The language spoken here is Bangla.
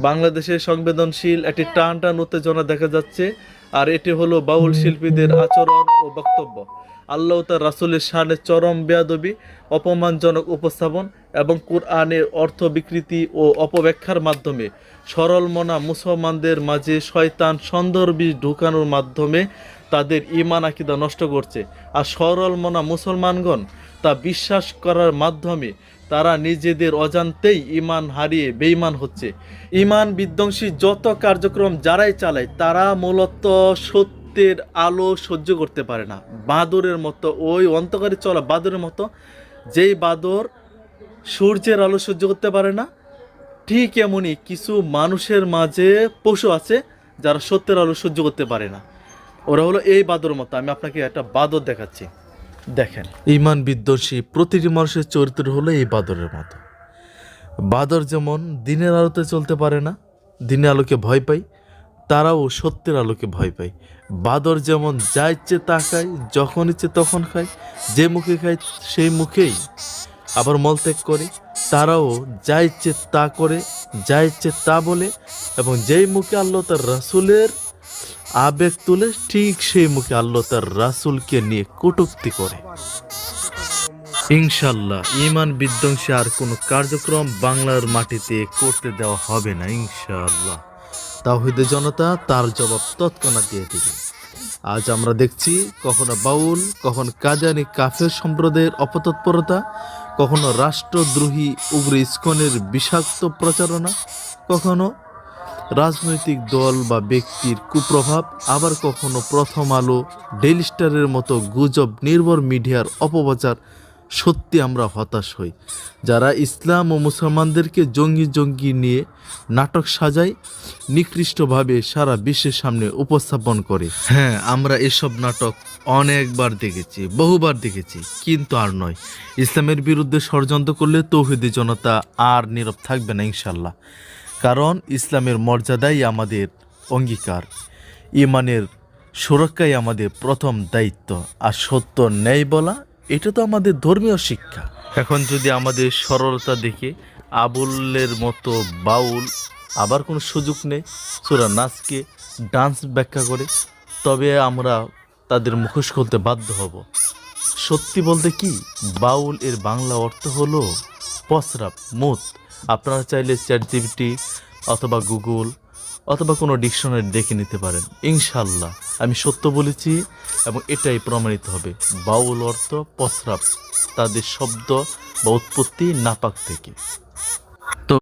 বাংলাদেশের সংবেদনশীল একটি টান টান উত্তেজনা দেখা যাচ্ছে। আর এটি হলো বাউল শিল্পীদের আচরণ ও বক্তব্য। আল্লাহ তার রাসূলের শানে চরম বেয়াদবি, অপমানজনক উপস্থাপন এবং কুরআনের অর্থ বিকৃতি ও অপব্যাখ্যার মাধ্যমে সরল মনা মুসলমানদের মাঝে শয়তান সন্দেহের বীজ ঢুকানোর মাধ্যমে তাদের ঈমান আকীদা নষ্ট করছে। আর সরল মনা মুসলমানগণ তা বিশ্বাস করার মাধ্যমে তারা নিজেদের অজান্তেই ঈমান হারিয়ে বেঈমান হচ্ছে। ঈমান বিধ্বংসী যত কার্যক্রম যারাই চালায় তারা মূলত সত্যের আলো সহ্য করতে পারে না। বাদরের মতো, ওই অন্ধকারে চলা বাদরের মতো, যেই বাদর সূর্যের আলো সহ্য করতে পারে না, ঠিক এমনই কিছু মানুষের মাঝে পশু আছে যারা সত্যের আলো সহ্য করতে পারে না। ওরা হলো এই বাদরের মতো। আমি আপনাকে একটা বাদর দেখাচ্ছি, দেখেন। ঈমান বিধ্বংসী প্রতিটি মানুষের চরিত্র হলো এই বাদরের মতো। বাদর যেমন দিনের আলোতে চলতে পারে না, দিনের আলোকে ভয় পায়, তারাও সত্যের আলোকে ভয় পায়। বাদর যেমন যা ইচ্ছে তা খায়, যখন ইচ্ছে তখন খায়, যে মুখে খায় সেই মুখেই আবার মলত্যাগ করে, তারাও যা ইচ্ছে তা করে, যা ইচ্ছে তা বলে, এবং যেই মুখে আল্লাহ তার রাসূলের আবেগ তুলে ঠিক সেই মুখে আল্লাহ তার রাসূলকে নিয়ে কটূক্তি করে। ইনশাল্লাহ ঈমান বিধ্বংসী আর কোনো কার্যক্রম বাংলার মাটিতে করতে দেওয়া হবে না ইনশাআল্লাহ। তাওহীদের জনতা তার জবাব তৎক্ষণাৎ দিয়ে দিবে। আজ আমরা দেখছি কখনো বাউল, কখনো কাদিয়ানী কাফের সম্প্রদায়ের অপতৎপরতা, কখনো রাষ্ট্রদ্রোহী উগ্র ইসকনের বিষাক্ত প্রচারণা, কখনো রাজনৈতিক দল বা ব্যক্তির কুপ্রভাব, আবার কখনো প্রথম আলো, ডেইলি স্টারের মতো গুজব নির্ভর মিডিয়ার অপপ্রচার। সত্যি আমরা হতাশ হই। যারা ইসলাম ও মুসলমানদেরকে জঙ্গি নিয়ে নাটক সাজায়, নিকৃষ্টভাবে সারা বিশ্বের সামনে উপস্থাপন করে। হ্যাঁ, আমরা এসব নাটক অনেকবার দেখেছি, বহুবার দেখেছি, কিন্তু আর নয়। ইসলামের বিরুদ্ধে ষড়যন্ত্র করলে তাওহীদের জনতা আর নীরব থাকবে না ইনশাল্লাহ। কারণ ইসলামের মর্যাদাই আমাদের অঙ্গীকার, ঈমানের সুরক্ষাই আমাদের প্রথম দায়িত্ব, আর সত্য ন্যায় বলা এটা তো আমাদের ধর্মীয় শিক্ষা। এখন যদি আমাদের সরলতা দেখে আবুলের মতো বাউল আবার কোনো সুযোগ নেই সূরা নাসকে ডান্স ব্যাখ্যা করে, তবে আমরা তাদের মুখোশ খুলতে বাধ্য হব। সত্যি বলতে কি, বাউল এর বাংলা অর্থ হলো প্রস্রাব, মুত। আপনারা চাইলে চ্যাটজিপিটি অথবা গুগল অথবা কোনো ডিকশনারি দেখে নিতে পারেন। ইনশাল্লাহ আমি সত্য বলেছি এবং এটাই প্রমাণিত হবে। বাউল অর্থ প্রস্রাব, তাদের শব্দ বা উৎপত্তি নাপাক থেকে।